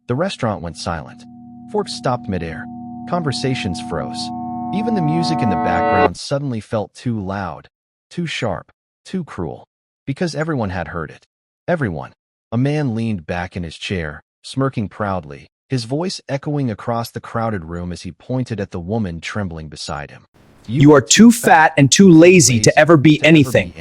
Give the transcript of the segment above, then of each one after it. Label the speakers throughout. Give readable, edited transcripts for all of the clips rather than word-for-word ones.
Speaker 1: The restaurant went silent. Forks stopped midair. Conversations froze. Even the music in the background suddenly felt too loud, too sharp, too cruel. Because everyone had heard it. Everyone. A man leaned back in his chair, smirking proudly, his voice echoing across the crowded room as he pointed at the woman trembling beside him.
Speaker 2: You are too fat and too lazy to ever be anything.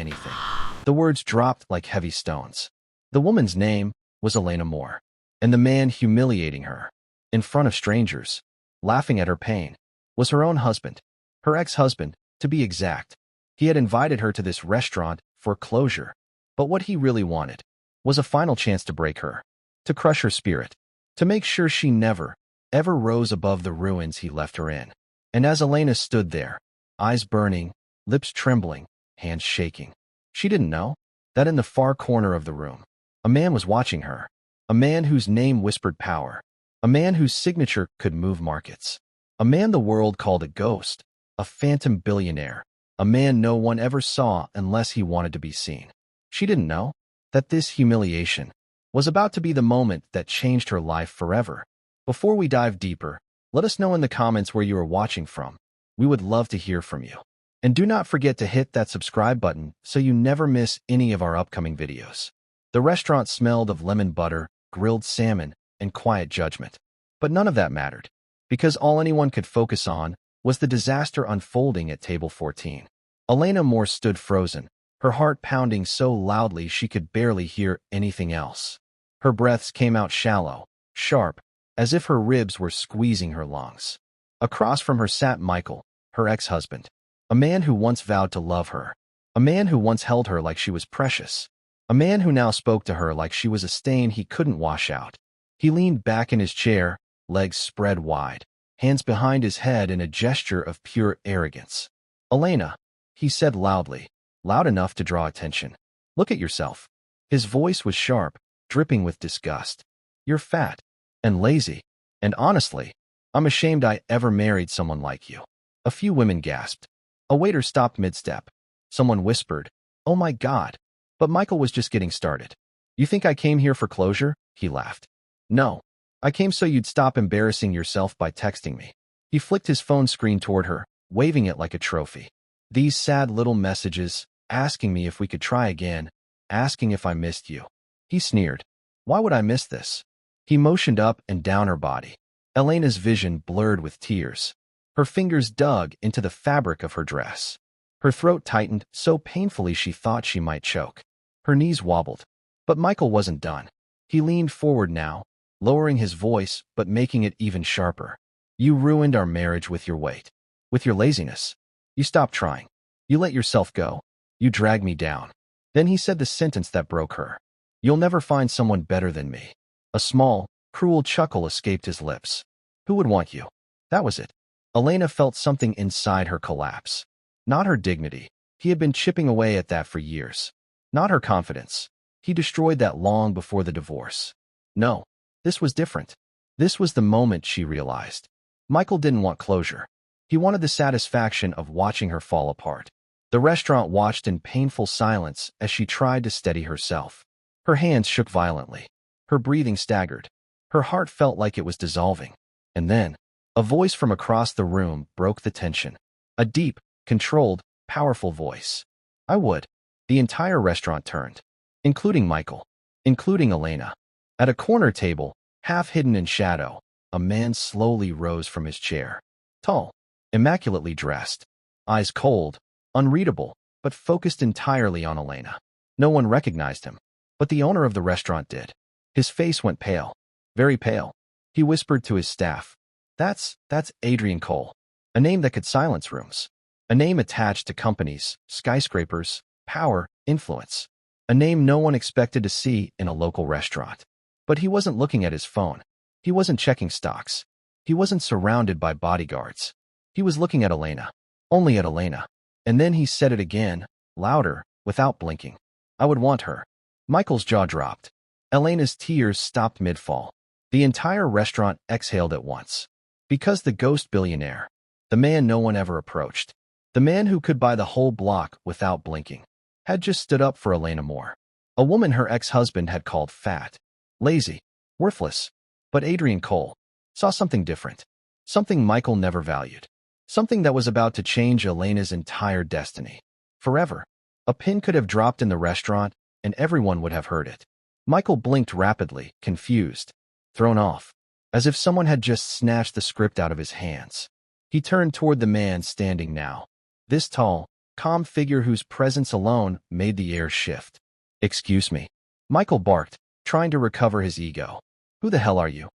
Speaker 1: The words dropped like heavy stones. The woman's name was Elena Moore, and the man humiliating her, in front of strangers, laughing at her pain, was her own husband, her ex-husband, to be exact. He had invited her to this restaurant for closure, but what he really wanted was a final chance to break her, to crush her spirit, to make sure she never, ever rose above the ruins he left her in. And as Elena stood there, eyes burning, lips trembling, hands shaking, she didn't know that in the far corner of the room, a man was watching her, a man whose name whispered power, a man whose signature could move markets, a man the world called a ghost, a phantom billionaire, a man no one ever saw unless he wanted to be seen. She didn't know that this humiliation was about to be the moment that changed her life forever. Before we dive deeper, let us know in the comments where you are watching from. We would love to hear from you. And do not forget to hit that subscribe button so you never miss any of our upcoming videos. The restaurant smelled of lemon butter, grilled salmon, and quiet judgment. But none of that mattered, because all anyone could focus on was the disaster unfolding at table 14. Elena Moore stood frozen, her heart pounding so loudly she could barely hear anything else. Her breaths came out shallow, sharp, as if her ribs were squeezing her lungs. Across from her sat Michael, her ex-husband, a man who once vowed to love her, a man who once held her like she was precious, a man who now spoke to her like she was a stain he couldn't wash out. He leaned back in his chair, legs spread wide, hands behind his head in a gesture of pure arrogance. "Elena," he said loudly, loud enough to draw attention. "Look at yourself." His voice was sharp, dripping with disgust. "You're fat and lazy, and honestly, I'm ashamed I ever married someone like you." A few women gasped. A waiter stopped mid-step. Someone whispered, "Oh my God." But Michael was just getting started. "You think I came here for closure?" He laughed. "No. I came so you'd stop embarrassing yourself by texting me." He flicked his phone screen toward her, waving it like a trophy. "These sad little messages, asking me if we could try again, asking if I missed you." He sneered. "Why would I miss this?" He motioned up and down her body. Elena's vision blurred with tears. Her fingers dug into the fabric of her dress. Her throat tightened so painfully she thought she might choke. Her knees wobbled. But Michael wasn't done. He leaned forward now, lowering his voice but making it even sharper. "You ruined our marriage with your weight, with your laziness. You stopped trying. You let yourself go. You dragged me down." Then he said the sentence that broke her. "You'll never find someone better than me." A small, cruel chuckle escaped his lips. "Who would want you?" That was it. Elena felt something inside her collapse. Not her dignity. He had been chipping away at that for years. Not her confidence. He destroyed that long before the divorce. No, this was different. This was the moment she realized. Michael didn't want closure. He wanted the satisfaction of watching her fall apart. The restaurant watched in painful silence as she tried to steady herself. Her hands shook violently. Her breathing staggered. Her heart felt like it was dissolving. And then, a voice from across the room broke the tension. A deep, controlled, powerful voice. "I would." The entire restaurant turned, including Michael, including Elena. At a corner table, half hidden in shadow, a man slowly rose from his chair. Tall, immaculately dressed, eyes cold, unreadable, but focused entirely on Elena. No one recognized him, but the owner of the restaurant did. His face went pale, very pale. He whispered to his staff, That's Adrian Cole, a name that could silence rooms, a name attached to companies, skyscrapers, power, influence, a name no one expected to see in a local restaurant." But he wasn't looking at his phone. He wasn't checking stocks. He wasn't surrounded by bodyguards. He was looking at Elena, only at Elena. And then he said it again, louder, without blinking. "I would want her." Michael's jaw dropped. Elena's tears stopped mid-fall. The entire restaurant exhaled at once. Because the ghost billionaire, the man no one ever approached, the man who could buy the whole block without blinking, had just stood up for Elena Moore. A woman her ex-husband had called fat, lazy, worthless. But Adrian Cole saw something different, something Michael never valued, something that was about to change Elena's entire destiny. Forever. A pin could have dropped in the restaurant, and everyone would have heard it. Michael blinked rapidly, confused, thrown off, as if someone had just snatched the script out of his hands. He turned toward the man standing now, this tall, calm figure whose presence alone made the air shift. "Excuse me," Michael barked, trying to recover his ego. "Who the hell are you?"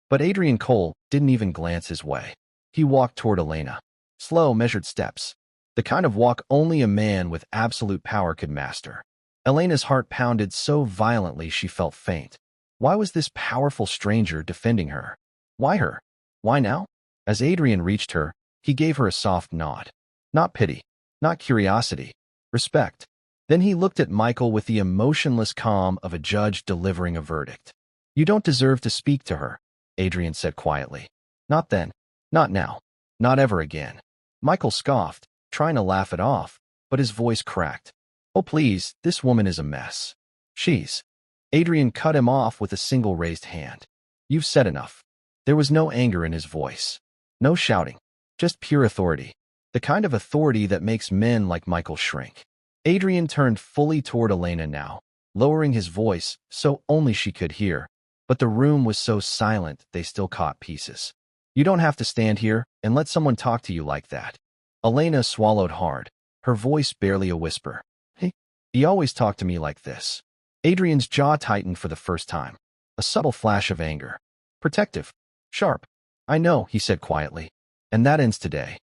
Speaker 1: But Adrian Cole didn't even glance his way. He walked toward Elena. Slow, measured steps. The kind of walk only a man with absolute power could master. Elena's heart pounded so violently she felt faint. Why was this powerful stranger defending her? Why her? Why now? As Adrian reached her, he gave her a soft nod. Not pity, not curiosity, respect. Then he looked at Michael with the emotionless calm of a judge delivering a verdict. "You don't deserve to speak to her," Adrian said quietly. "Not then. Not now. Not ever again." Michael scoffed, trying to laugh it off, but his voice cracked. "Oh please, this woman is a mess. She's—" Adrian cut him off with a single raised hand. "You've said enough." There was no anger in his voice. No shouting. Just pure authority. The kind of authority that makes men like Michael shrink. Adrian turned fully toward Elena now, lowering his voice so only she could hear, but the room was so silent they still caught pieces. "You don't have to stand here and let someone talk to you like that." Elena swallowed hard, her voice barely a whisper. He always talked to me like this." Adrian's jaw tightened for the first time. A subtle flash of anger. Protective. Sharp. "I know," he said quietly. "And that ends today."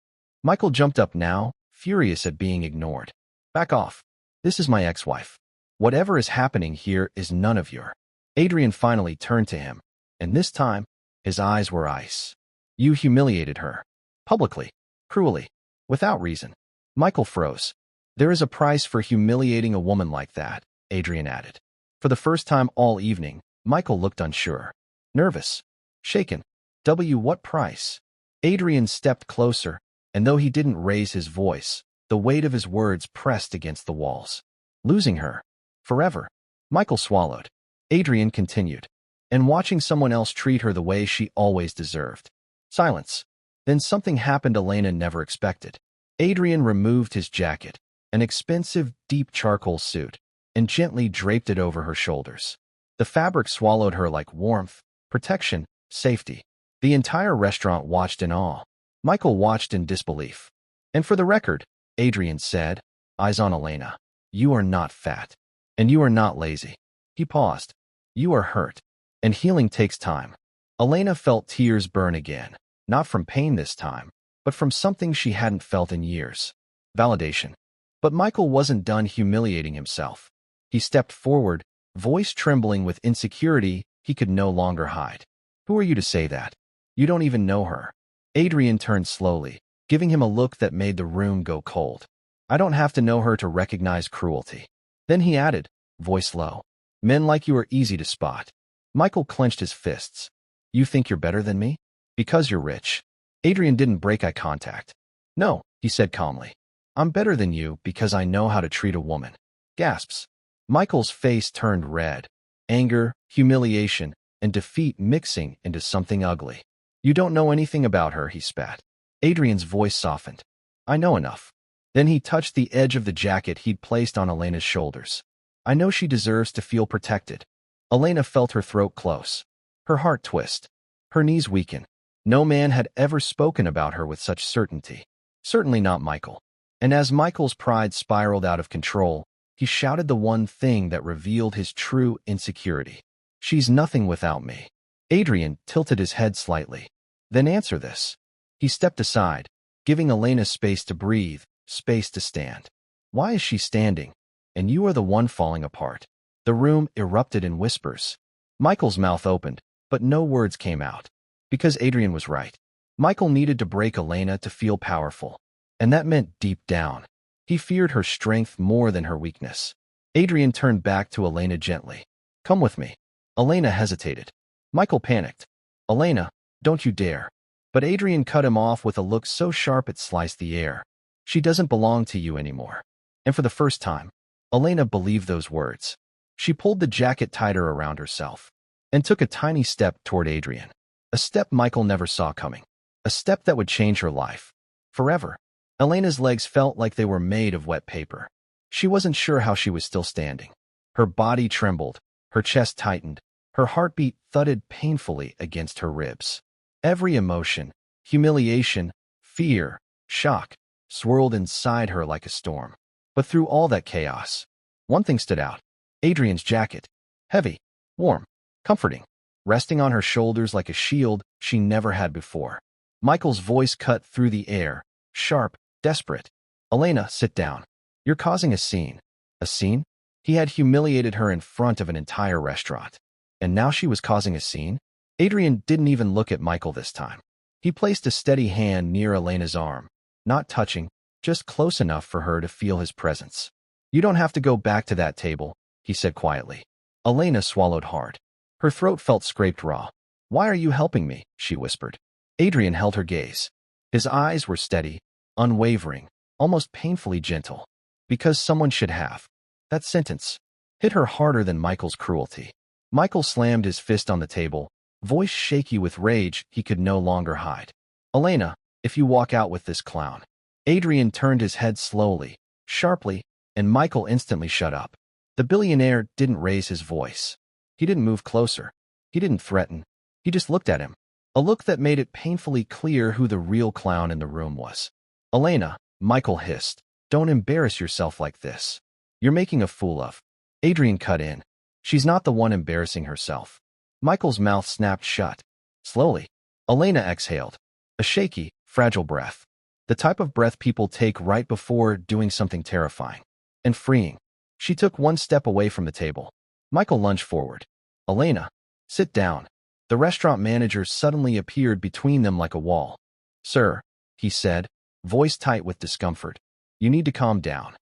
Speaker 1: Michael jumped up now, furious at being ignored. "Back off. This is my ex-wife. Whatever is happening here is none of your—" Adrian finally turned to him, and this time, his eyes were ice. "You humiliated her. Publicly. Cruelly. Without reason." Michael froze. "There is a price for humiliating a woman like that," Adrian added. For the first time all evening, Michael looked unsure. Nervous. Shaken. What price? Adrian stepped closer, and though he didn't raise his voice, the weight of his words pressed against the walls. "Losing her. Forever." Michael swallowed. Adrian continued. "And watching someone else treat her the way she always deserved." Silence. Then something happened Elena never expected. Adrian removed his jacket, an expensive, deep charcoal suit, and gently draped it over her shoulders. The fabric swallowed her like warmth, protection, safety. The entire restaurant watched in awe. Michael watched in disbelief. "And for the record," Adrian said, eyes on Elena, "you are not fat. And you are not lazy." He paused. "You are hurt. And healing takes time." Elena felt tears burn again, not from pain this time, but from something she hadn't felt in years. Validation. But Michael wasn't done humiliating himself. He stepped forward, voice trembling with insecurity he could no longer hide. "Who are you to say that? You don't even know her." Adrian turned slowly, giving him a look that made the room go cold. "I don't have to know her to recognize cruelty." Then he added, voice low, "Men like you are easy to spot." Michael clenched his fists. "You think you're better than me? Because you're rich." Adrian didn't break eye contact. "No," he said calmly. "I'm better than you because I know how to treat a woman." Gasps. Michael's face turned red. Anger, humiliation, and defeat mixing into something ugly. "You don't know anything about her," he spat. Adrian's voice softened. "I know enough." Then he touched the edge of the jacket he'd placed on Elena's shoulders. "I know she deserves to feel protected." Elena felt her throat close. Her heart twist. Her knees weaken. No man had ever spoken about her with such certainty. Certainly not Michael. And as Michael's pride spiraled out of control, he shouted the one thing that revealed his true insecurity. "She's nothing without me." Adrian tilted his head slightly. "Then answer this." He stepped aside, giving Elena space to breathe, space to stand. "Why is she standing? And you are the one falling apart." The room erupted in whispers. Michael's mouth opened, but no words came out. Because Adrian was right. Michael needed to break Elena to feel powerful. And that meant deep down. He feared her strength more than her weakness. Adrian turned back to Elena gently. "Come with me." Elena hesitated. Michael panicked. "Elena, don't you dare." But Adrian cut him off with a look so sharp it sliced the air. "She doesn't belong to you anymore." And for the first time, Elena believed those words. She pulled the jacket tighter around herself and took a tiny step toward Adrian. A step Michael never saw coming. A step that would change her life. Forever. Elena's legs felt like they were made of wet paper. She wasn't sure how she was still standing. Her body trembled, her chest tightened, her heartbeat thudded painfully against her ribs. Every emotion, humiliation, fear, shock, swirled inside her like a storm. But through all that chaos, one thing stood out. Adrian's jacket. Heavy, warm, comforting, resting on her shoulders like a shield she never had before. Michael's voice cut through the air, sharp, desperate. "Elena, sit down. You're causing a scene." A scene? He had humiliated her in front of an entire restaurant. And now she was causing a scene? Adrian didn't even look at Michael this time. He placed a steady hand near Elena's arm, not touching, just close enough for her to feel his presence. "You don't have to go back to that table," he said quietly. Elena swallowed hard. Her throat felt scraped raw. "Why are you helping me?" she whispered. Adrian held her gaze. His eyes were steady, unwavering, almost painfully gentle. "Because someone should have." That sentence hit her harder than Michael's cruelty. Michael slammed his fist on the table, voice shaky with rage he could no longer hide. "Elena, if you walk out with this clown." Adrian turned his head slowly, sharply, and Michael instantly shut up. The billionaire didn't raise his voice. He didn't move closer. He didn't threaten. He just looked at him. A look that made it painfully clear who the real clown in the room was. "Elena," Michael hissed, "don't embarrass yourself like this. You're making a fool of." Adrian cut in. "She's not the one embarrassing herself." Michael's mouth snapped shut. Slowly, Elena exhaled. A shaky, fragile breath. The type of breath people take right before doing something terrifying and freeing. She took one step away from the table. Michael lunged forward. "Elena, sit down." The restaurant manager suddenly appeared between them like a wall. "Sir," he said, voice tight with discomfort, "you need to calm down."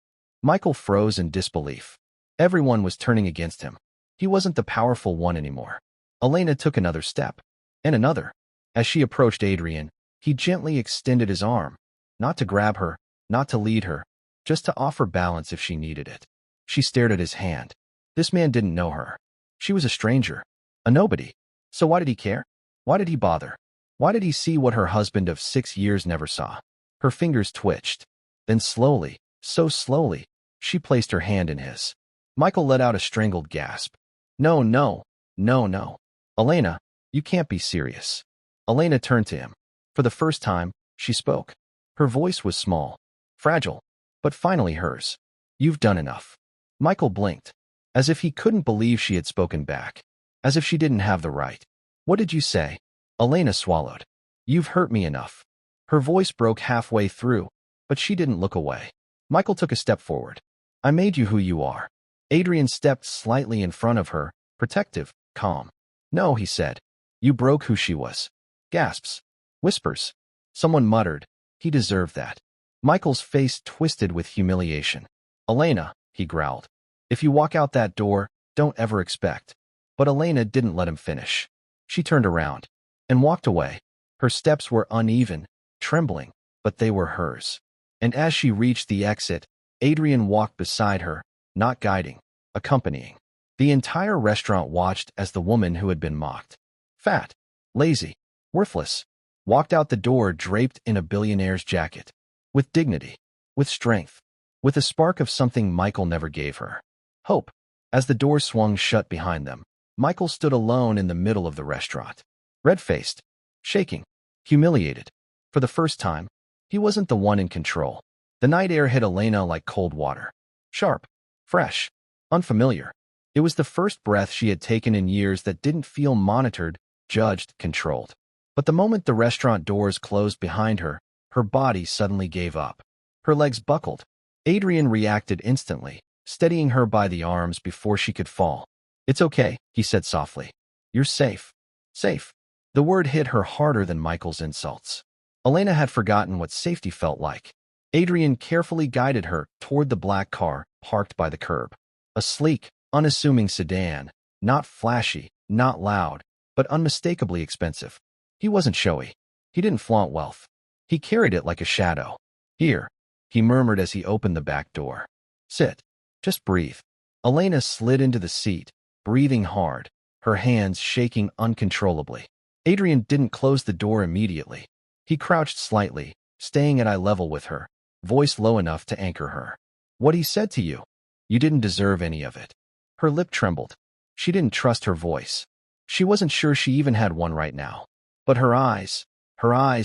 Speaker 1: Michael froze in disbelief. Everyone was turning against him. He wasn't the powerful one anymore. Elena took another step, and another. As she approached Adrian, he gently extended his arm, not to grab her, not to lead her, just to offer balance if she needed it. She stared at his hand. This man didn't know her. She was a stranger, a nobody. So why did he care? Why did he bother? Why did he see what her husband of 6 years never saw? Her fingers twitched. Then slowly, so slowly, she placed her hand in his. Michael let out a strangled gasp. "No, no, no, no. Elena, you can't be serious." Elena turned to him. For the first time, she spoke. Her voice was small, fragile, but finally hers. "You've done enough." Michael blinked, as if he couldn't believe she had spoken back, as if she didn't have the right. "What did you say?" Elena swallowed. "You've hurt me enough." Her voice broke halfway through, but she didn't look away. Michael took a step forward. "I made you who you are." Adrian stepped slightly in front of her, protective, calm. "No," he said. "You broke who she was." Gasps. Whispers. Someone muttered, "He deserved that." Michael's face twisted with humiliation. "Elena," he growled, "if you walk out that door, don't ever expect." But Elena didn't let him finish. She turned around and walked away. Her steps were uneven, trembling, but they were hers. And as she reached the exit, Adrian walked beside her, not guiding, accompanying. The entire restaurant watched as the woman who had been mocked, fat, lazy, worthless, walked out the door draped in a billionaire's jacket. With dignity, with strength, with a spark of something Michael never gave her. Hope. As the door swung shut behind them, Michael stood alone in the middle of the restaurant. Red-faced, shaking, humiliated. For the first time, he wasn't the one in control. The night air hit Elena like cold water. Sharp, fresh, unfamiliar. It was the first breath she had taken in years that didn't feel monitored, judged, controlled. But the moment the restaurant doors closed behind her, her body suddenly gave up. Her legs buckled. Adrian reacted instantly, steadying her by the arms before she could fall. "It's okay," he said softly. "You're safe." Safe. The word hit her harder than Michael's insults. Elena had forgotten what safety felt like. Adrian carefully guided her toward the black car parked by the curb. A sleek, unassuming sedan, not flashy, not loud, but unmistakably expensive. He wasn't showy. He didn't flaunt wealth. He carried it like a shadow. "Here," he murmured as he opened the back door. "Sit. Just breathe." Elena slid into the seat, breathing hard, her hands shaking uncontrollably. Adrian didn't close the door immediately. He crouched slightly, staying at eye level with her, voice low enough to anchor her. What he said to you? You didn't deserve any of it. Her lip trembled. She didn't trust her voice. She wasn't sure she even had one right now. But her eyes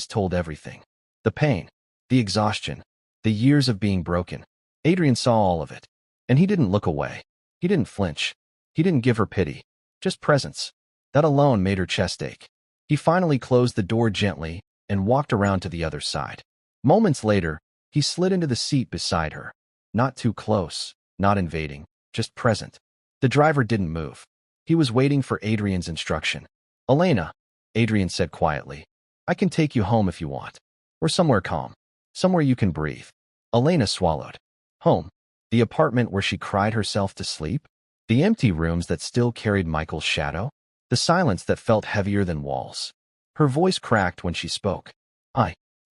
Speaker 1: told everything. The pain, the exhaustion, the years of being broken. Adrian saw all of it. And he didn't look away. He didn't flinch. He didn't give her pity. Just presence. That alone made her chest ache. He finally closed the door gently and walked around to the other side. Moments later, he slid into the seat beside her. Not too close, not invading, just present. The driver didn't move. He was waiting for Adrian's instruction. Elena, Adrian said quietly, I can take you home if you want. Or somewhere calm. Somewhere you can breathe. Elena swallowed. Home. The apartment where she cried herself to sleep? The empty rooms that still carried Michael's shadow? The silence that felt heavier than walls. Her voice cracked when she spoke.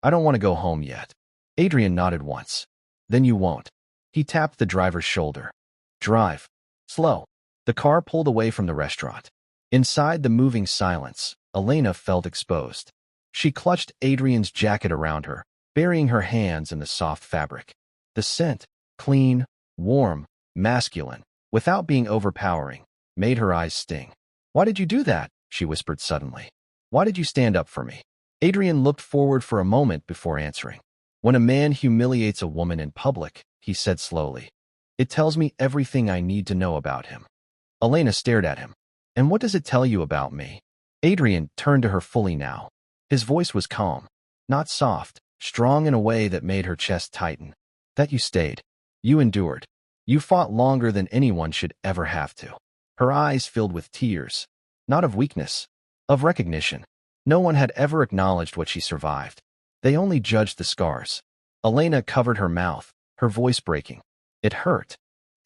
Speaker 1: I don't want to go home yet. Adrian nodded once. Then you won't. He tapped the driver's shoulder. Drive. Slow. The car pulled away from the restaurant. Inside the moving silence, Elena felt exposed. She clutched Adrian's jacket around her, burying her hands in the soft fabric. The scent, clean, warm, masculine, without being overpowering, made her eyes sting. Why did you do that? She whispered suddenly. Why did you stand up for me? Adrian looked forward for a moment before answering. When a man humiliates a woman in public, he said slowly, it tells me everything I need to know about him. Elena stared at him. And what does it tell you about me? Adrian turned to her fully now. His voice was calm, not soft, strong in a way that made her chest tighten. That you stayed. You endured. You fought longer than anyone should ever have to. Her eyes filled with tears, not of weakness, of recognition. No one had ever acknowledged what she survived. They only judged the scars. Elena covered her mouth, her voice breaking. It hurt.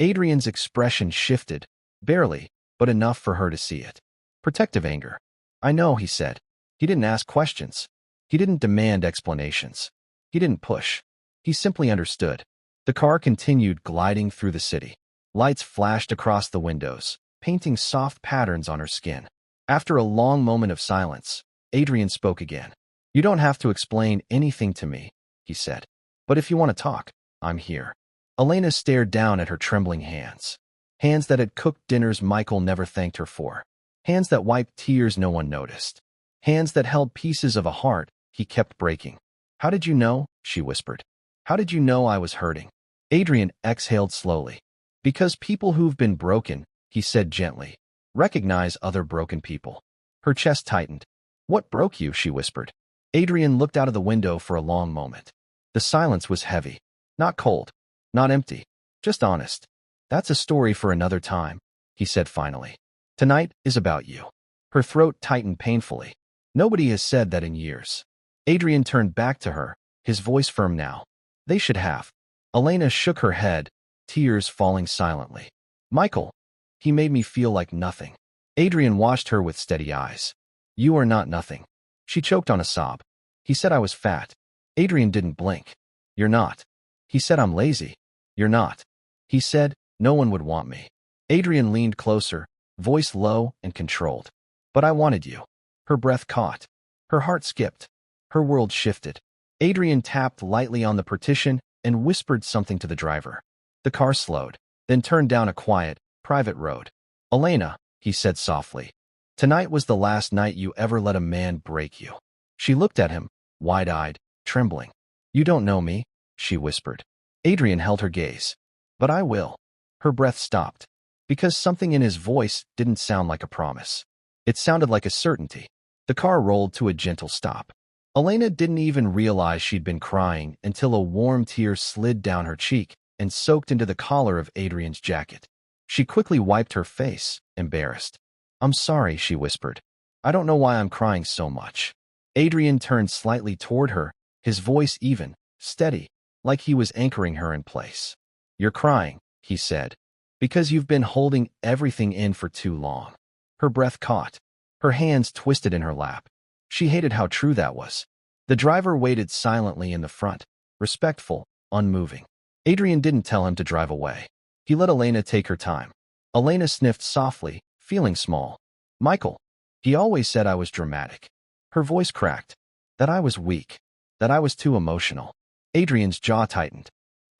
Speaker 1: Adrian's expression shifted, barely, but enough for her to see it. Protective anger. I know, he said. He didn't ask questions. He didn't demand explanations. He didn't push. He simply understood. The car continued gliding through the city. Lights flashed across the windows, painting soft patterns on her skin. After a long moment of silence, Adrian spoke again. You don't have to explain anything to me, he said. But if you want to talk, I'm here. Elena stared down at her trembling hands. Hands that had cooked dinners Michael never thanked her for. Hands that wiped tears no one noticed. Hands that held pieces of a heart he kept breaking. How did you know? She whispered. How did you know I was hurting? Adrian exhaled slowly. Because people who've been broken, he said gently, recognize other broken people. Her chest tightened. What broke you? She whispered. Adrian looked out of the window for a long moment. The silence was heavy. Not cold. Not empty. Just honest. That's a story for another time, he said finally. Tonight is about you. Her throat tightened painfully. Nobody has said that in years. Adrian turned back to her, his voice firm now. They should have. Elena shook her head, tears falling silently. Michael, he made me feel like nothing. Adrian watched her with steady eyes. You are not nothing. She choked on a sob. He said I was fat. Adrian didn't blink. You're not. He said I'm lazy. You're not. He said no one would want me. Adrian leaned closer, voice low and controlled. But I wanted you. Her breath caught. Her heart skipped. Her world shifted. Adrian tapped lightly on the partition and whispered something to the driver. The car slowed, then turned down a quiet, private road. Elena, he said softly, tonight was the last night you ever let a man break you. She looked at him, wide-eyed, trembling. You don't know me, she whispered. Adrian held her gaze. But I will. Her breath stopped, because something in his voice didn't sound like a promise. It sounded like a certainty. The car rolled to a gentle stop. Elena didn't even realize she'd been crying until a warm tear slid down her cheek and soaked into the collar of Adrian's jacket. She quickly wiped her face, embarrassed. I'm sorry, she whispered. I don't know why I'm crying so much. Adrian turned slightly toward her, his voice even, steady, like he was anchoring her in place. You're crying, he said, because you've been holding everything in for too long. Her breath caught. Her hands twisted in her lap. She hated how true that was. The driver waited silently in the front, respectful, unmoving. Adrian didn't tell him to drive away. He let Elena take her time. Elena sniffed softly, feeling small. Michael. He always said I was dramatic. Her voice cracked. That I was weak. That I was too emotional. Adrian's jaw tightened.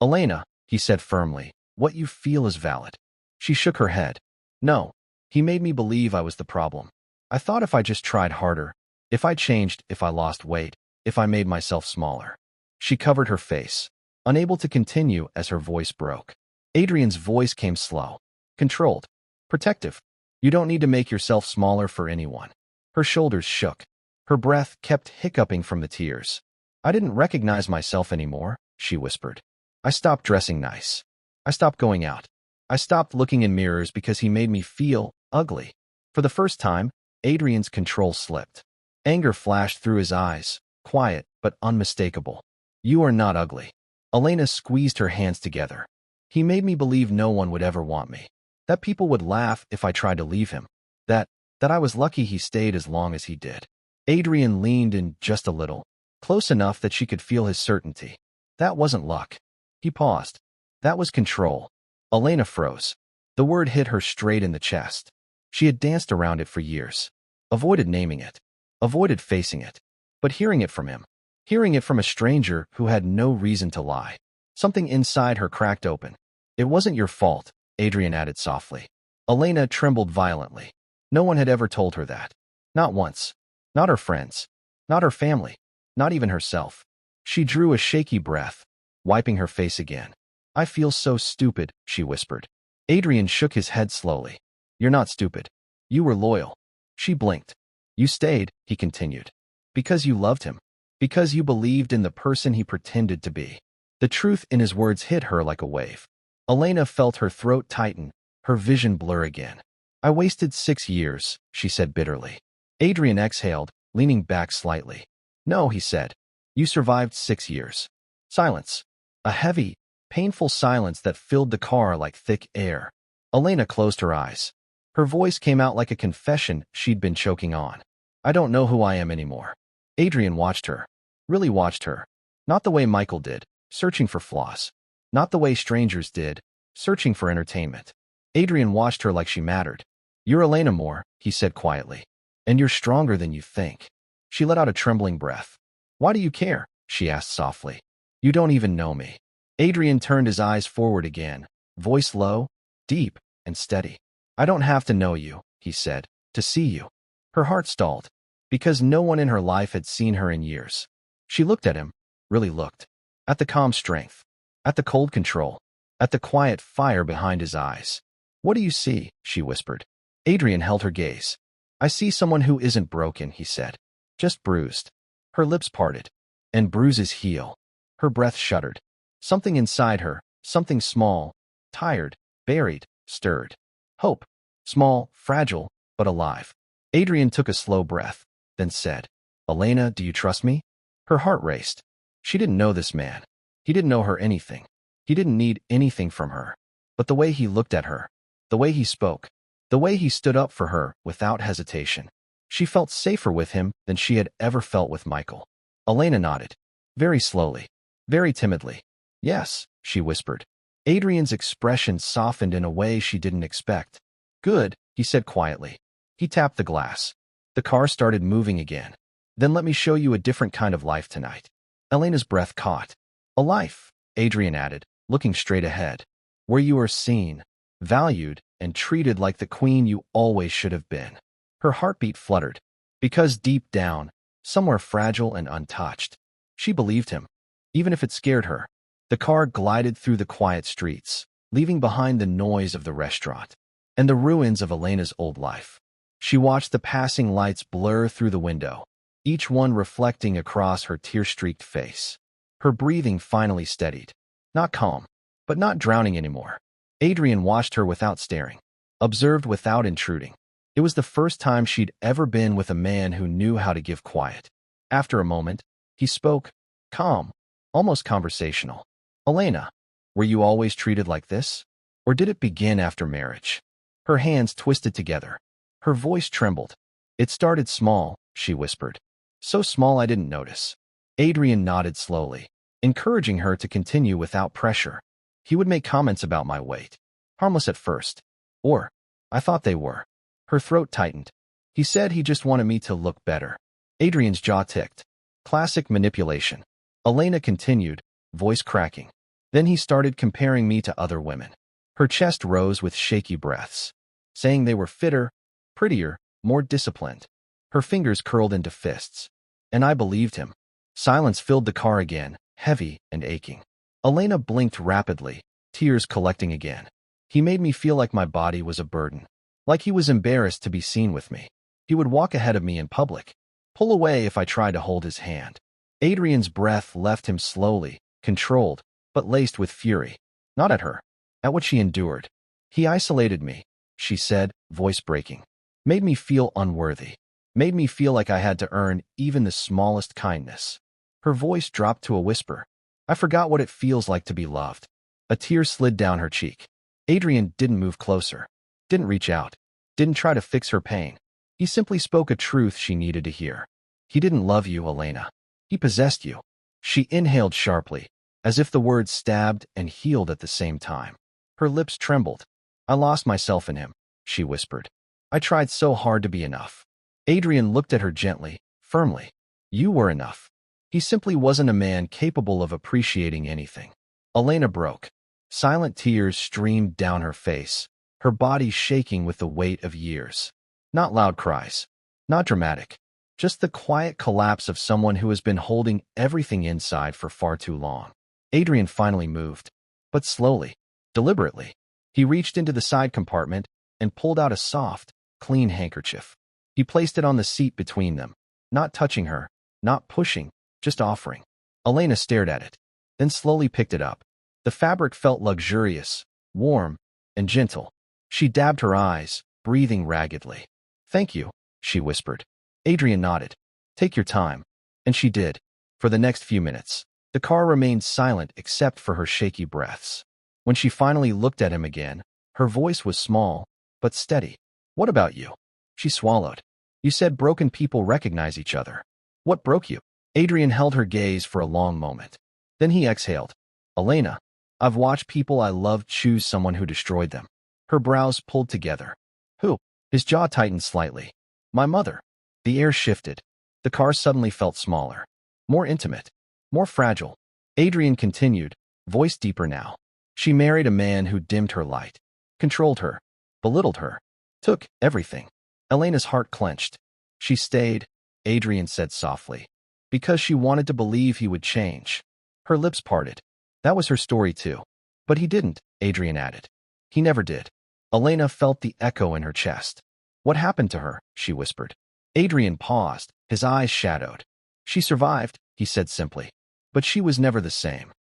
Speaker 1: Elena, he said firmly, what you feel is valid. She shook her head. No. He made me believe I was the problem. I thought if I just tried harder, if I changed, if I lost weight, if I made myself smaller. She covered her face, unable to continue as her voice broke. Adrian's voice came slow, controlled, protective. You don't need to make yourself smaller for anyone. Her shoulders shook. Her breath kept hiccuping from the tears. I didn't recognize myself anymore, she whispered. I stopped dressing nice. I stopped going out. I stopped looking in mirrors because he made me feel ugly. For the first time, Adrian's control slipped. Anger flashed through his eyes, quiet but unmistakable. You are not ugly. Elena squeezed her hands together. He made me believe no one would ever want me. That people would laugh if I tried to leave him. That I was lucky he stayed as long as he did. Adrian leaned in just a little, close enough that she could feel his certainty. That wasn't luck. He paused. That was control. Elena froze. The word hit her straight in the chest. She had danced around it for years. Avoided naming it. Avoided facing it. But hearing it from him. Hearing it from a stranger who had no reason to lie. Something inside her cracked open. It wasn't your fault, Adrian added softly. Elena trembled violently. No one had ever told her that. Not once. Not her friends. Not her family. Not even herself. She drew a shaky breath, wiping her face again. I feel so stupid, she whispered. Adrian shook his head slowly. You're not stupid. You were loyal. She blinked. You stayed, he continued. Because you loved him. Because you believed in the person he pretended to be. The truth in his words hit her like a wave. Elena felt her throat tighten, her vision blur again. I wasted 6 years, she said bitterly. Adrian exhaled, leaning back slightly. No, he said. You survived 6 years. Silence. A heavy, painful silence that filled the car like thick air. Elena closed her eyes. Her voice came out like a confession she'd been choking on. I don't know who I am anymore. Adrian watched her. Really watched her. Not the way Michael did, searching for flaws. Not the way strangers did, searching for entertainment. Adrian watched her like she mattered. You're Elena Moore, he said quietly. And you're stronger than you think. She let out a trembling breath. Why do you care? She asked softly. You don't even know me. Adrian turned his eyes forward again, voice low, deep, and steady. I don't have to know you, he said, to see you. Her heart stalled, because no one in her life had seen her in years. She looked at him, really looked. At the calm strength. At the cold control. At the quiet fire behind his eyes. What do you see? She whispered. Adrian held her gaze. I see someone who isn't broken, he said. Just bruised. Her lips parted. And bruises heal. Her breath shuddered. Something inside her, something small, tired, buried, stirred. Hope. Small, fragile, but alive. Adrian took a slow breath, then said, Elena, do you trust me? Her heart raced. She didn't know this man. He didn't know her anything. He didn't need anything from her. But the way he looked at her, the way he spoke, the way he stood up for her without hesitation. She felt safer with him than she had ever felt with Michael. Elena nodded. Very slowly. Very timidly. Yes, she whispered. Adrian's expression softened in a way she didn't expect. Good, he said quietly. He tapped the glass. The car started moving again. Then let me show you a different kind of life tonight. Elena's breath caught. A life, Adrian added, looking straight ahead, where you are seen, valued, and treated like the queen you always should have been. Her heartbeat fluttered, because deep down, somewhere fragile and untouched, she believed him, even if it scared her. The car glided through the quiet streets, leaving behind the noise of the restaurant and the ruins of Elena's old life. She watched the passing lights blur through the window, each one reflecting across her tear-streaked face. Her breathing finally steadied. Not calm, but not drowning anymore. Adrian watched her without staring, observed without intruding. It was the first time she'd ever been with a man who knew how to give quiet. After a moment, he spoke, calm, almost conversational. Elena, were you always treated like this? Or did it begin after marriage? Her hands twisted together. Her voice trembled. It started small, she whispered. So small I didn't notice. Adrian nodded slowly, encouraging her to continue without pressure. He would make comments about my weight. Harmless at first. Or, I thought they were. Her throat tightened. He said he just wanted me to look better. Adrian's jaw ticked. Classic manipulation. Elena continued, voice cracking. Then he started comparing me to other women. Her chest rose with shaky breaths, saying they were fitter, prettier, more disciplined. Her fingers curled into fists. And I believed him. Silence filled the car again, heavy and aching. Elena blinked rapidly, tears collecting again. He made me feel like my body was a burden, like he was embarrassed to be seen with me. He would walk ahead of me in public, pull away if I tried to hold his hand. Adrian's breath left him slowly, controlled, but laced with fury. Not at her, at what she endured. He isolated me, she said, voice breaking. Made me feel unworthy. Made me feel like I had to earn even the smallest kindness. Her voice dropped to a whisper. I forgot what it feels like to be loved. A tear slid down her cheek. Adrian didn't move closer, didn't reach out, didn't try to fix her pain. He simply spoke a truth she needed to hear. He didn't love you, Elena. He possessed you. She inhaled sharply, as if the words stabbed and healed at the same time. Her lips trembled. I lost myself in him, she whispered. I tried so hard to be enough. Adrian looked at her gently, firmly. You were enough. He simply wasn't a man capable of appreciating anything. Elena broke. Silent tears streamed down her face, her body shaking with the weight of years. Not loud cries, not dramatic, just the quiet collapse of someone who has been holding everything inside for far too long. Adrian finally moved, but slowly, deliberately. He reached into the side compartment and pulled out a soft, clean handkerchief. He placed it on the seat between them, not touching her, not pushing, just offering. Elena stared at it, then slowly picked it up. The fabric felt luxurious, warm, and gentle. She dabbed her eyes, breathing raggedly. Thank you, she whispered. Adrian nodded. Take your time. And she did. For the next few minutes, the car remained silent except for her shaky breaths. When she finally looked at him again, her voice was small, but steady. What about you? She swallowed. You said broken people recognize each other. What broke you? Adrian held her gaze for a long moment. Then he exhaled. Elena, I've watched people I loved choose someone who destroyed them. Her brows pulled together. Who? His jaw tightened slightly. My mother. The air shifted. The car suddenly felt smaller, more intimate, more fragile. Adrian continued, voice deeper now. She married a man who dimmed her light, controlled her, belittled her, took everything. Elena's heart clenched. She stayed, Adrian said softly, because she wanted to believe he would change. Her lips parted. That was her story too. But he didn't, Adrian added. He never did. Elena felt the echo in her chest. What happened to her? She whispered. Adrian paused, his eyes shadowed. She survived, he said simply. But she was never the same.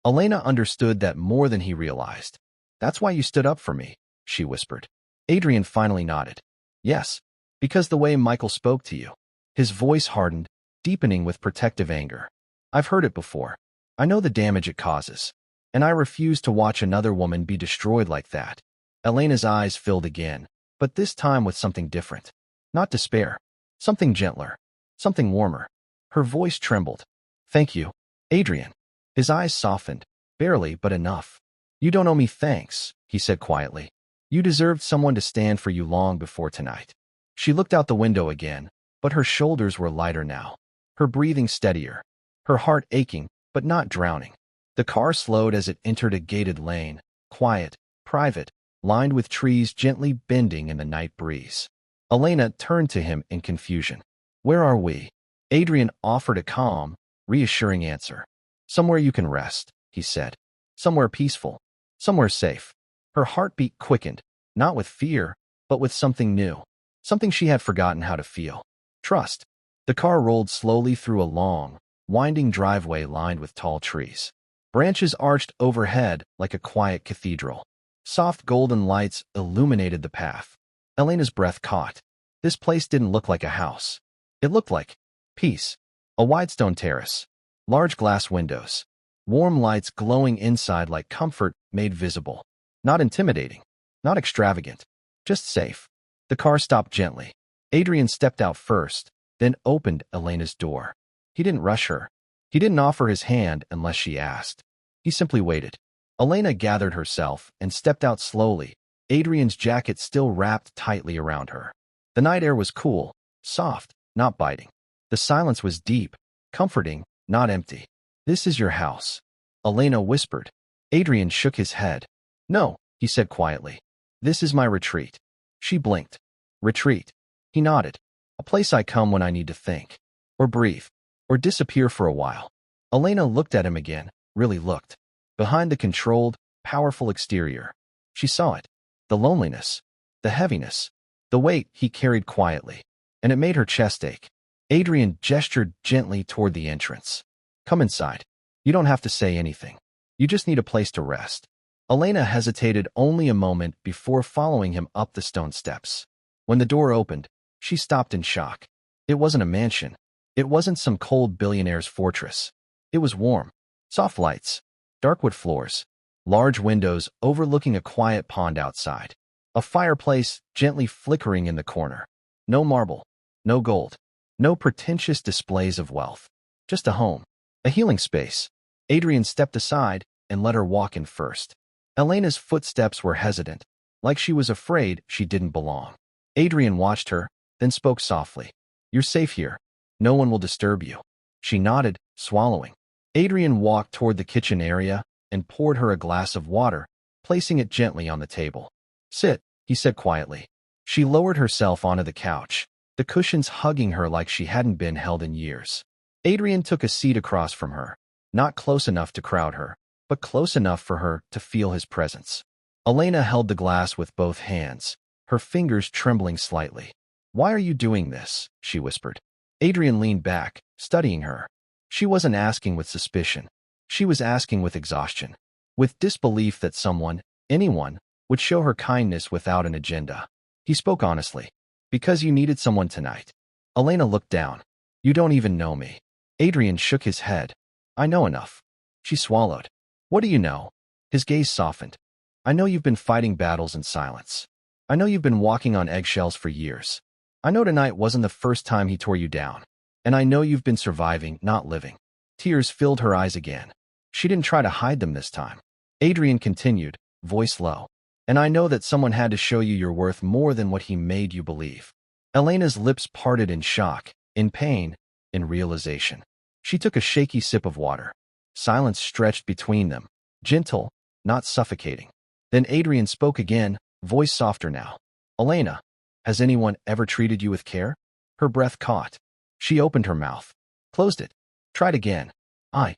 Speaker 1: Elena understood that more than he realized. That's why you stood up for me, she whispered. Adrian finally nodded. Yes, because the way Michael spoke to you. His voice hardened, deepening with protective anger. I've heard it before. I know the damage it causes. And I refuse to watch another woman be destroyed like that. Elena's eyes filled again, but this time with something different. Not despair. Something gentler. Something warmer. Her voice trembled. Thank you, Adrian. His eyes softened, barely but enough. You don't owe me thanks, he said quietly. You deserved someone to stand for you long before tonight. She looked out the window again, but her shoulders were lighter now. Her breathing steadier. Her heart aching, but not drowning. The car slowed as it entered a gated lane, quiet, private, lined with trees gently bending in the night breeze. Elena turned to him in confusion. Where are we? Adrian offered a calm, reassuring answer. Somewhere you can rest, he said. Somewhere peaceful. Somewhere safe. Her heartbeat quickened, not with fear, but with something new. Something she had forgotten how to feel. Trust. The car rolled slowly through a long, winding driveway lined with tall trees. Branches arched overhead like a quiet cathedral. Soft golden lights illuminated the path. Elena's breath caught. This place didn't look like a house. It looked like peace. A wide stone terrace. Large glass windows. Warm lights glowing inside like comfort made visible. Not intimidating. Not extravagant. Just safe. The car stopped gently. Adrian stepped out first, then opened Elena's door. He didn't rush her. He didn't offer his hand unless she asked. He simply waited. Elena gathered herself and stepped out slowly, Adrian's jacket still wrapped tightly around her. The night air was cool, soft, not biting. The silence was deep, comforting, not empty. "This is your house," Elena whispered. Adrian shook his head. "No," he said quietly. "This is my retreat." She blinked. "Retreat?" He nodded. "A place I come when I need to think. Or breathe. Or disappear for a while." Elena looked at him again, really looked. Behind the controlled, powerful exterior, she saw it. The loneliness. The heaviness. The weight he carried quietly. And it made her chest ache. Adrian gestured gently toward the entrance. "Come inside. You don't have to say anything. You just need a place to rest." Elena hesitated only a moment before following him up the stone steps. When the door opened, she stopped in shock. It wasn't a mansion. It wasn't some cold billionaire's fortress. It was warm. Soft lights. Dark wood floors. Large windows overlooking a quiet pond outside. A fireplace gently flickering in the corner. No marble. No gold. No pretentious displays of wealth. Just a home. A healing space. Adrian stepped aside and let her walk in first. Elena's footsteps were hesitant, like she was afraid she didn't belong. Adrian watched her, then spoke softly. "You're safe here. No one will disturb you." She nodded, swallowing. Adrian walked toward the kitchen area and poured her a glass of water, placing it gently on the table. "Sit," he said quietly. She lowered herself onto the couch, the cushions hugging her like she hadn't been held in years. Adrian took a seat across from her, not close enough to crowd her, but close enough for her to feel his presence. Elena held the glass with both hands, her fingers trembling slightly. "Why are you doing this?" she whispered. Adrian leaned back, studying her. She wasn't asking with suspicion. She was asking with exhaustion, with disbelief that someone, anyone, would show her kindness without an agenda. He spoke honestly. "Because you needed someone tonight." Elena looked down. "You don't even know me." Adrian shook his head. "I know enough." She swallowed. "What do you know?" His gaze softened. "I know you've been fighting battles in silence. I know you've been walking on eggshells for years. I know tonight wasn't the first time he tore you down. And I know you've been surviving, not living." Tears filled her eyes again. She didn't try to hide them this time. Adrian continued, voice low. "And I know that someone had to show you you're worth more than what he made you believe." Elena's lips parted in shock, in pain, in realization. She took a shaky sip of water. Silence stretched between them, gentle, not suffocating. Then Adrian spoke again, voice softer now. "Elena, has anyone ever treated you with care?" Her breath caught. She opened her mouth, closed it, tried again. "I."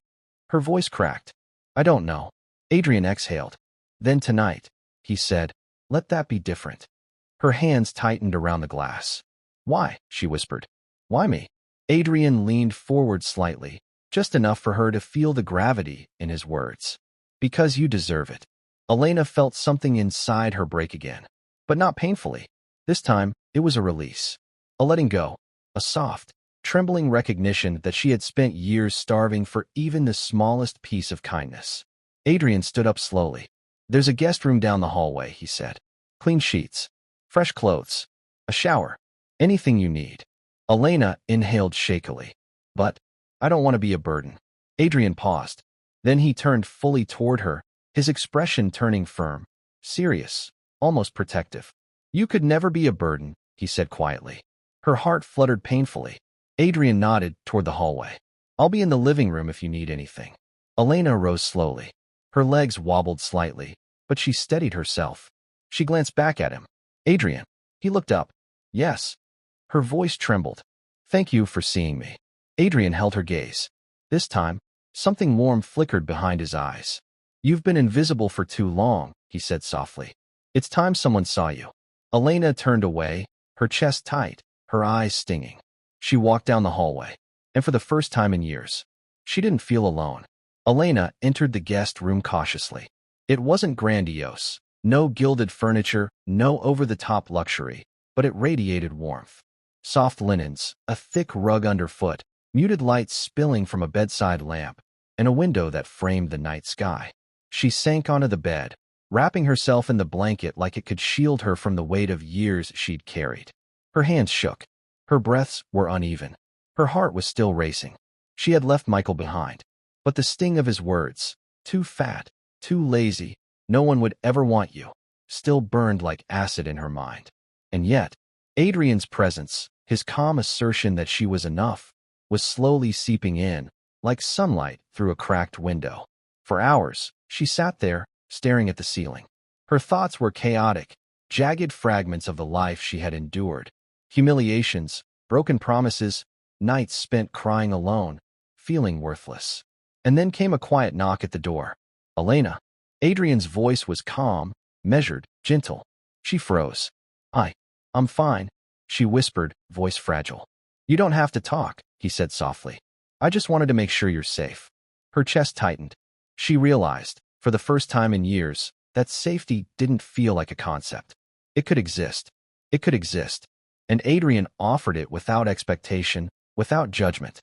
Speaker 1: Her voice cracked. "I don't know." Adrian exhaled. "Then tonight," he said, "let that be different." Her hands tightened around the glass. "Why?" she whispered. "Why me?" Adrian leaned forward slightly, just enough for her to feel the gravity in his words. "Because you deserve it." Elena felt something inside her break again, but not painfully. This time, it was a release. A letting go. A soft, trembling recognition that she had spent years starving for even the smallest piece of kindness. Adrian stood up slowly. "There's a guest room down the hallway," he said. "Clean sheets. Fresh clothes. A shower. Anything you need." Elena inhaled shakily. "But I don't want to be a burden." Adrian paused. Then he turned fully toward her, his expression turning firm, serious, almost protective. "You could never be a burden," he said quietly. Her heart fluttered painfully. Adrian nodded toward the hallway. "I'll be in the living room if you need anything." Elena rose slowly. Her legs wobbled slightly, but she steadied herself. She glanced back at him. "Adrian." He looked up. "Yes." Her voice trembled. "Thank you for seeing me." Adrian held her gaze. This time, something warm flickered behind his eyes. "You've been invisible for too long," he said softly. "It's time someone saw you." Elena turned away, her chest tight, her eyes stinging. She walked down the hallway, and for the first time in years, she didn't feel alone. Elena entered the guest room cautiously. It wasn't grandiose, no gilded furniture, no over-the-top luxury, but it radiated warmth. Soft linens, a thick rug underfoot, muted light spilling from a bedside lamp, and a window that framed the night sky. She sank onto the bed, wrapping herself in the blanket like it could shield her from the weight of years she'd carried. Her hands shook. Her breaths were uneven. Her heart was still racing. She had left Michael behind. But the sting of his words, "too fat, too lazy, no one would ever want you," still burned like acid in her mind. And yet, Adrian's presence, his calm assertion that she was enough, was slowly seeping in, like sunlight through a cracked window. For hours, she sat there, staring at the ceiling. Her thoughts were chaotic, jagged fragments of the life she had endured. Humiliations, broken promises, nights spent crying alone, feeling worthless. And then came a quiet knock at the door. Elena. Adrian's voice was calm, measured, gentle. She froze. I'm fine, she whispered, voice fragile. You don't have to talk, he said softly. I just wanted to make sure you're safe. Her chest tightened. She realized, for the first time in years, that safety didn't feel like a concept. It could exist. It could exist. And Adrian offered it without expectation, without judgment.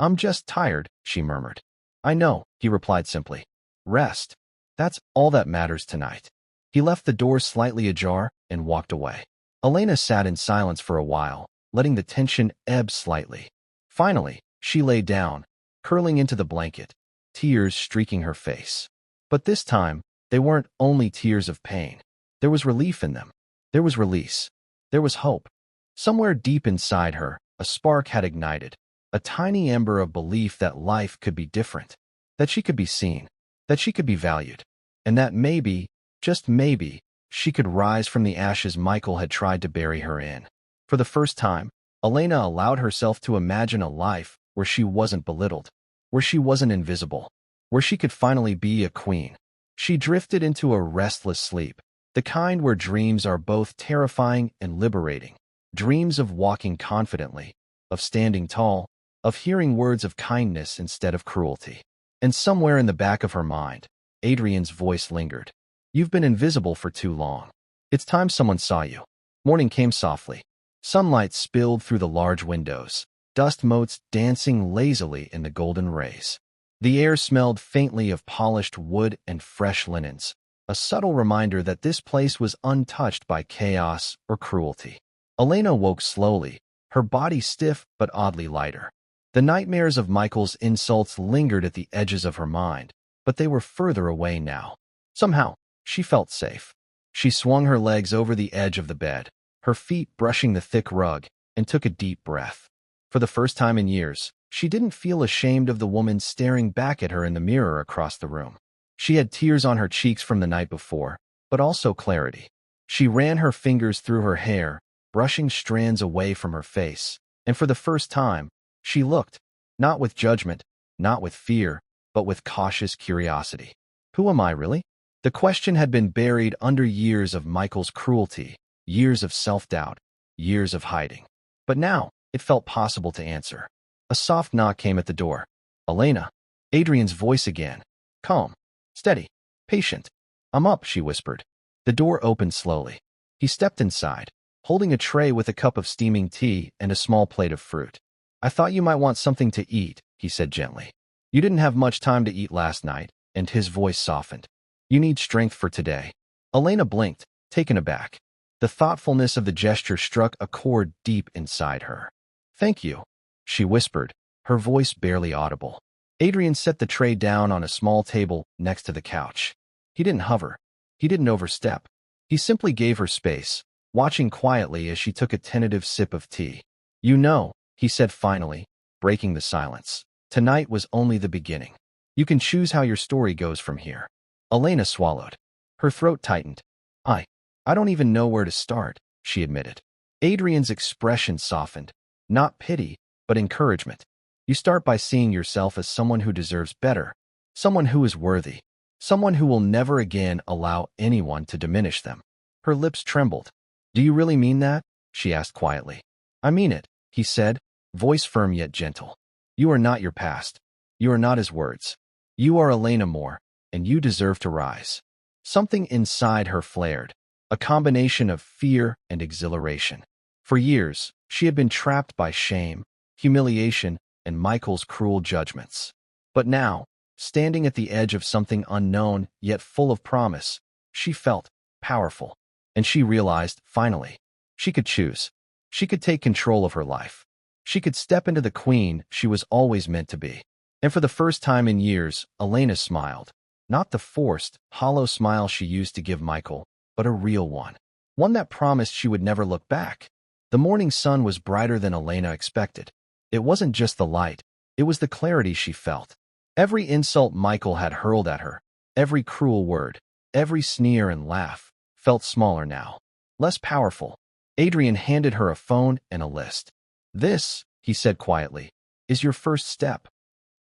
Speaker 1: I'm just tired, she murmured. I know, he replied simply. Rest. That's all that matters tonight. He left the door slightly ajar and walked away. Elena sat in silence for a while, letting the tension ebb slightly. Finally, she lay down, curling into the blanket, tears streaking her face. But this time, they weren't only tears of pain. There was relief in them. There was release. There was hope. Somewhere deep inside her, a spark had ignited, a tiny ember of belief that life could be different, that she could be seen, that she could be valued, and that maybe, just maybe, she could rise from the ashes Michael had tried to bury her in. For the first time, Elena allowed herself to imagine a life where she wasn't belittled, where she wasn't invisible, where she could finally be a queen. She drifted into a restless sleep, the kind where dreams are both terrifying and liberating, dreams of walking confidently, of standing tall, of hearing words of kindness instead of cruelty. And somewhere in the back of her mind, Adrian's voice lingered. You've been invisible for too long. It's time someone saw you. Morning came softly. Sunlight spilled through the large windows, dust motes dancing lazily in the golden rays. The air smelled faintly of polished wood and fresh linens, a subtle reminder that this place was untouched by chaos or cruelty. Elena woke slowly, her body stiff but oddly lighter. The nightmares of Michael's insults lingered at the edges of her mind, but they were further away now. Somehow, she felt safe. She swung her legs over the edge of the bed, her feet brushing the thick rug, and took a deep breath. For the first time in years, she didn't feel ashamed of the woman staring back at her in the mirror across the room. She had tears on her cheeks from the night before, but also clarity. She ran her fingers through her hair, brushing strands away from her face, and for the first time, she looked, not with judgment, not with fear, but with cautious curiosity. Who am I, really? The question had been buried under years of Michael's cruelty, years of self-doubt, years of hiding. But now, it felt possible to answer. A soft knock came at the door. Elena. Adrian's voice again. Calm, steady, patient. I'm up, she whispered. The door opened slowly. He stepped inside, holding a tray with a cup of steaming tea and a small plate of fruit. I thought you might want something to eat, he said gently. You didn't have much time to eat last night, and his voice softened. You need strength for today. Elena blinked, taken aback. The thoughtfulness of the gesture struck a chord deep inside her. Thank you, she whispered, her voice barely audible. Adrian set the tray down on a small table next to the couch. He didn't hover. He didn't overstep. He simply gave her space, watching quietly as she took a tentative sip of tea. You know, he said finally, breaking the silence. Tonight was only the beginning. You can choose how your story goes from here. Elena swallowed. Her throat tightened. I don't even know where to start, she admitted. Adrian's expression softened. Not pity, but encouragement. You start by seeing yourself as someone who deserves better, someone who is worthy, someone who will never again allow anyone to diminish them. Her lips trembled. Do you really mean that? She asked quietly. I mean it, he said, voice firm yet gentle. You are not your past. You are not his words. You are Elena Moore, and you deserve to rise. Something inside her flared, a combination of fear and exhilaration. For years, she had been trapped by shame, humiliation, and Michael's cruel judgments. But now, standing at the edge of something unknown yet full of promise, she felt powerful. And she realized, finally, she could choose. She could take control of her life. She could step into the queen she was always meant to be. And for the first time in years, Elena smiled. Not the forced, hollow smile she used to give Michael, but a real one. one that promised she would never look back. The morning sun was brighter than Elena expected. It wasn't just the light, it was the clarity she felt. Every insult Michael had hurled at her, every cruel word, every sneer and laugh, felt smaller now, less powerful. Adrian handed her a phone and a list. "This," he said quietly, "is your first step."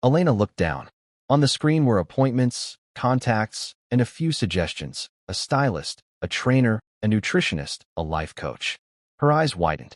Speaker 1: Elena looked down. On the screen were appointments, contacts, and a few suggestions: a stylist, a trainer, a nutritionist, a life coach. Her eyes widened.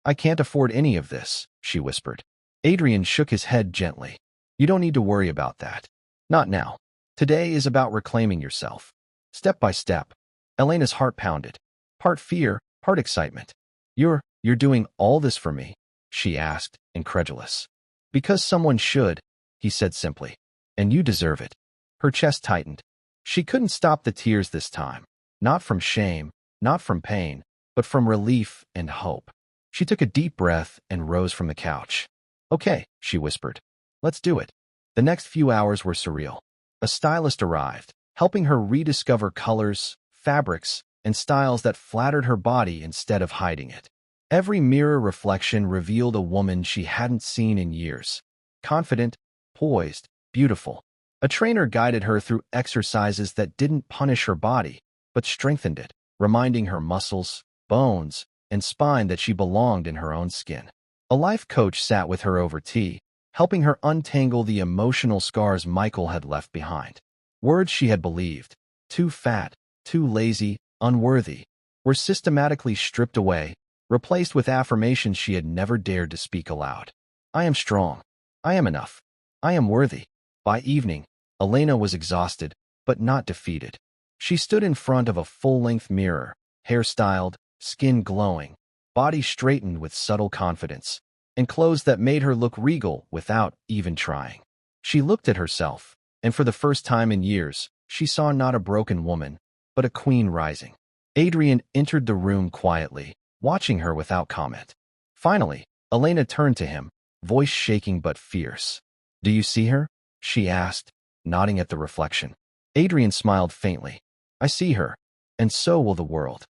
Speaker 1: I can't afford any of this," she whispered. Adrian shook his head gently. "You don't need to worry about that. Not now. Today is about reclaiming yourself. Step by step." Elena's heart pounded. Part fear, part excitement. You're doing all this for me?" she asked, incredulous. "Because someone should," he said simply. "And you deserve it." Her chest tightened. She couldn't stop the tears this time. Not from shame, not from pain, but from relief and hope. She took a deep breath and rose from the couch. "Okay," she whispered. "Let's do it." The next few hours were surreal. A stylist arrived, helping her rediscover colors, fabrics, and styles that flattered her body instead of hiding it. Every mirror reflection revealed a woman she hadn't seen in years. Confident, poised, beautiful. A trainer guided her through exercises that didn't punish her body, but strengthened it, reminding her muscles, bones, and spine that she belonged in her own skin. A life coach sat with her over tea, helping her untangle the emotional scars Michael had left behind. Words she had believed, too fat, too lazy, unworthy, were systematically stripped away, replaced with affirmations she had never dared to speak aloud. "I am strong. I am enough. I am worthy." By evening, Elena was exhausted, but not defeated. She stood in front of a full-length mirror, hair styled, skin glowing, body straightened with subtle confidence, and clothes that made her look regal without even trying. She looked at herself, and for the first time in years, she saw not a broken woman, but a queen rising. Adrian entered the room quietly, watching her without comment. Finally, Elena turned to him, voice shaking but fierce. "Do you see her?" she asked, nodding at the reflection. Adrian smiled faintly. "I see her, and so will the world."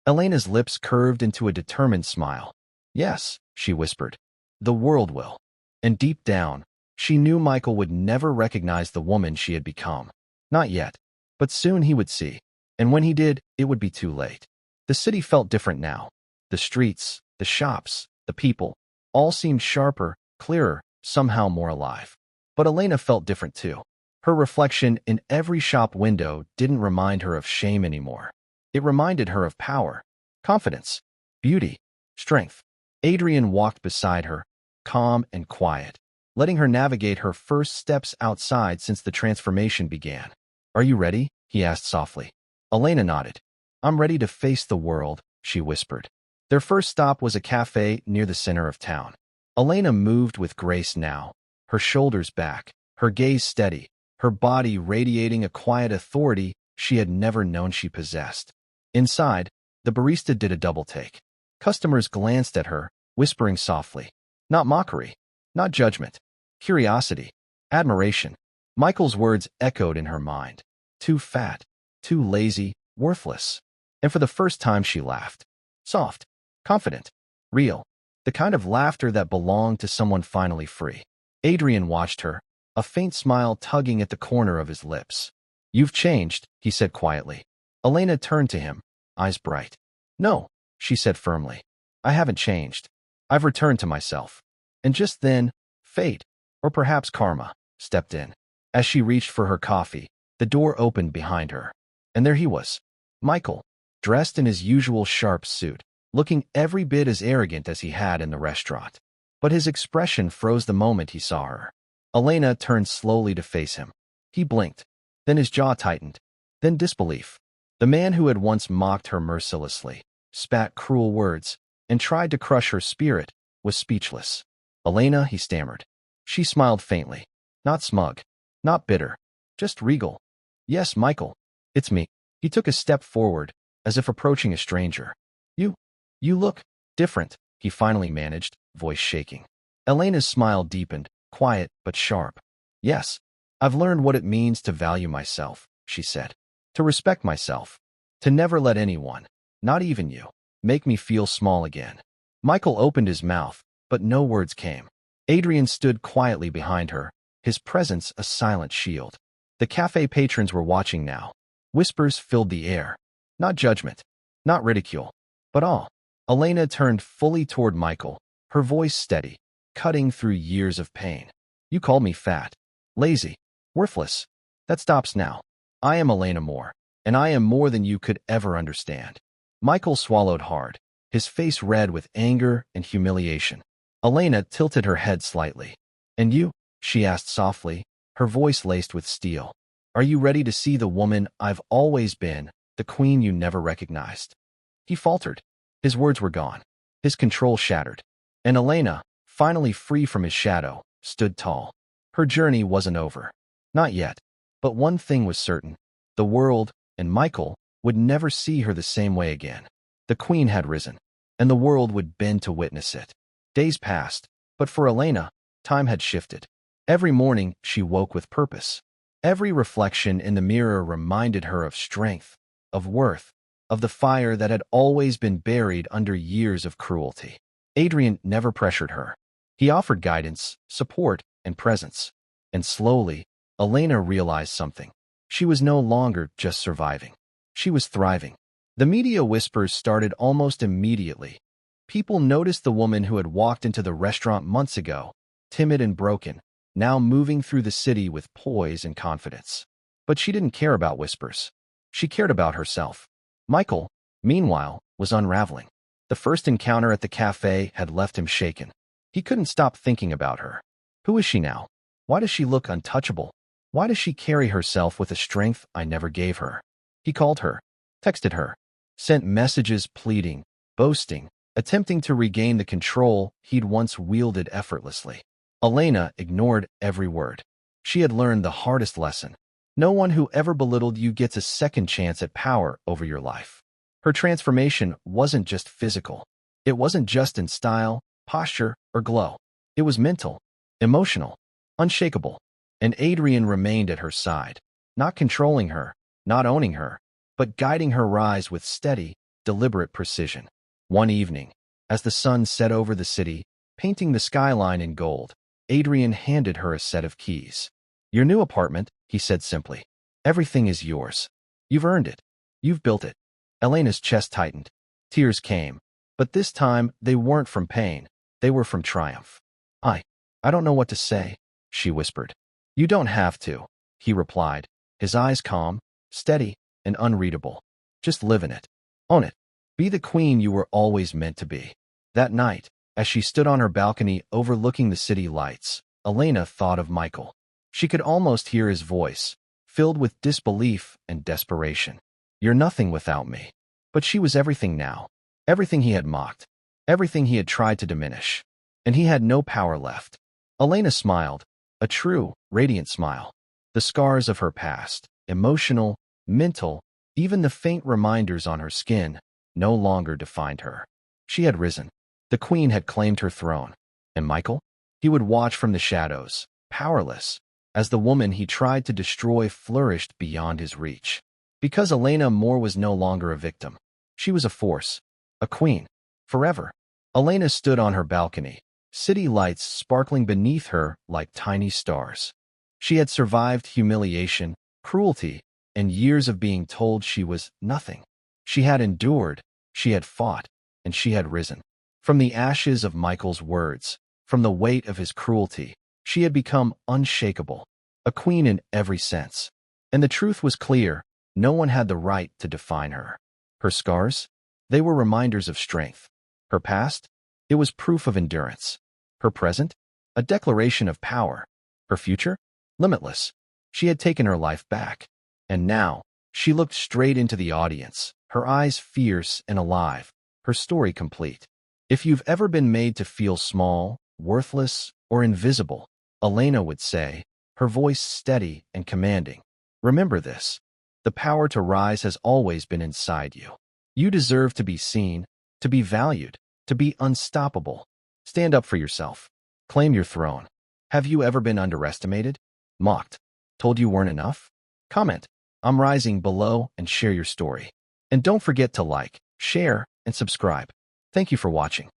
Speaker 1: Elena's lips curved into a determined smile. "Yes," she whispered, "the world will." And deep down, she knew Michael would never recognize the woman she had become. Not yet, but soon he would see. And when he did, it would be too late. The city felt different now. The streets, the shops, the people, all seemed sharper, clearer, somehow more alive. But Elena felt different too. Her reflection in every shop window didn't remind her of shame anymore. It reminded her of power, confidence, beauty, strength. Adrian walked beside her, calm and quiet, letting her navigate her first steps outside since the transformation began. "Are you ready?" he asked softly. Elena nodded. "I'm ready to face the world," she whispered. Their first stop was a cafe near the center of town. Elena moved with grace now, her shoulders back, her gaze steady, her body radiating a quiet authority she had never known she possessed. Inside, the barista did a double-take. Customers glanced at her, whispering softly. Not mockery, not judgment, curiosity, admiration. Michael's words echoed in her mind. Too fat, too lazy, worthless. And for the first time she laughed. Soft, confident, real. The kind of laughter that belonged to someone finally free. Adrian watched her, a faint smile tugging at the corner of his lips. "You've changed," he said quietly. Elena turned to him, eyes bright. "No," she said firmly. "I haven't changed. I've returned to myself." And just then, fate, or perhaps karma, stepped in. As she reached for her coffee, the door opened behind her. And there he was, Michael, dressed in his usual sharp suit, looking every bit as arrogant as he had in the restaurant. But his expression froze the moment he saw her. Elena turned slowly to face him. He blinked, then his jaw tightened, then disbelief. The man who had once mocked her mercilessly, spat cruel words, and tried to crush her spirit, was speechless. "Elena," he stammered. She smiled faintly. Not smug, not bitter, just regal. "Yes, Michael, it's me." He took a step forward, as if approaching a stranger. You look different," he finally managed, voice shaking. Elena's smile deepened, quiet but sharp. "Yes, I've learned what it means to value myself," she said. "To respect myself. To never let anyone, Not even you. Make me feel small again. Michael opened his mouth, but no words came. Adrian stood quietly behind her, his presence a silent shield. The cafe patrons were watching now. Whispers filled the air. Not judgment, not ridicule, but awe. Elena turned fully toward Michael, her voice steady, cutting through years of pain. You called me fat, lazy, worthless. That stops now. I am Elena Moore, and I am more than you could ever understand. Michael swallowed hard, his face red with anger and humiliation. Elena tilted her head slightly. And you? She asked softly, her voice laced with steel. Are you ready to see the woman I've always been, the queen you never recognized? He faltered. His words were gone. His control shattered. And Elena, finally free from his shadow, stood tall. Her journey wasn't over. Not yet. But one thing was certain. The world, and Michael, would never see her the same way again. The queen had risen, and the world would bend to witness it. Days passed, but for Elena, time had shifted. Every morning, she woke with purpose. Every reflection in the mirror reminded her of strength, of worth, of the fire that had always been buried under years of cruelty. Adrian never pressured her. He offered guidance, support, and presence. And slowly, Elena realized something. She was no longer just surviving. She was thriving. The media whispers started almost immediately. People noticed the woman who had walked into the restaurant months ago, timid and broken, now moving through the city with poise and confidence. But she didn't care about whispers. She cared about herself. Michael, meanwhile, was unraveling. The first encounter at the cafe had left him shaken. He couldn't stop thinking about her. Who is she now? Why does she look untouchable? Why does she carry herself with a strength I never gave her? He called her, texted her, sent messages pleading, boasting, attempting to regain the control he'd once wielded effortlessly. Elena ignored every word. She had learned the hardest lesson. No one who ever belittled you gets a second chance at power over your life. Her transformation wasn't just physical. It wasn't just in style, posture, or glow. It was mental, emotional, unshakable. And Adrian remained at her side, not controlling her, not owning her, but guiding her rise with steady, deliberate precision. One evening, as the sun set over the city, painting the skyline in gold, Adrian handed her a set of keys. Your new apartment, he said simply. Everything is yours. You've earned it. You've built it. Elena's chest tightened. Tears came. But this time, they weren't from pain. They were from triumph. I don't know what to say, she whispered. You don't have to, he replied, his eyes calm, steady, and unreadable. Just live in it. Own it. Be the queen you were always meant to be. That night, as she stood on her balcony overlooking the city lights, Elena thought of Michael. She could almost hear his voice, filled with disbelief and desperation. You're nothing without me. But she was everything now. Everything he had mocked. Everything he had tried to diminish. And he had no power left. Elena smiled, a true, radiant smile. The scars of her past, emotional, mental, even the faint reminders on her skin, no longer defined her. She had risen. The queen had claimed her throne. And Michael? He would watch from the shadows, powerless, as the woman he tried to destroy flourished beyond his reach. Because Elena Moore was no longer a victim. She was a force, a queen, forever. Elena stood on her balcony, city lights sparkling beneath her like tiny stars. She had survived humiliation, cruelty, and years of being told she was nothing. She had endured, she had fought, and she had risen. From the ashes of Michael's words, from the weight of his cruelty, she had become unshakable, a queen in every sense. And the truth was clear, no one had the right to define her. Her scars? They were reminders of strength. Her past? It was proof of endurance. Her present? A declaration of power. Her future? Limitless. She had taken her life back. And now, she looked straight into the audience, her eyes fierce and alive, her story complete. If you've ever been made to feel small, worthless, or invisible, Elena would say, her voice steady and commanding, remember this. The power to rise has always been inside you. You deserve to be seen, to be valued, to be unstoppable. Stand up for yourself. Claim your throne. Have you ever been underestimated? Mocked? Told you weren't enough? Comment, I'm rising below, and share your story. And don't forget to like, share, and subscribe. Thank you for watching.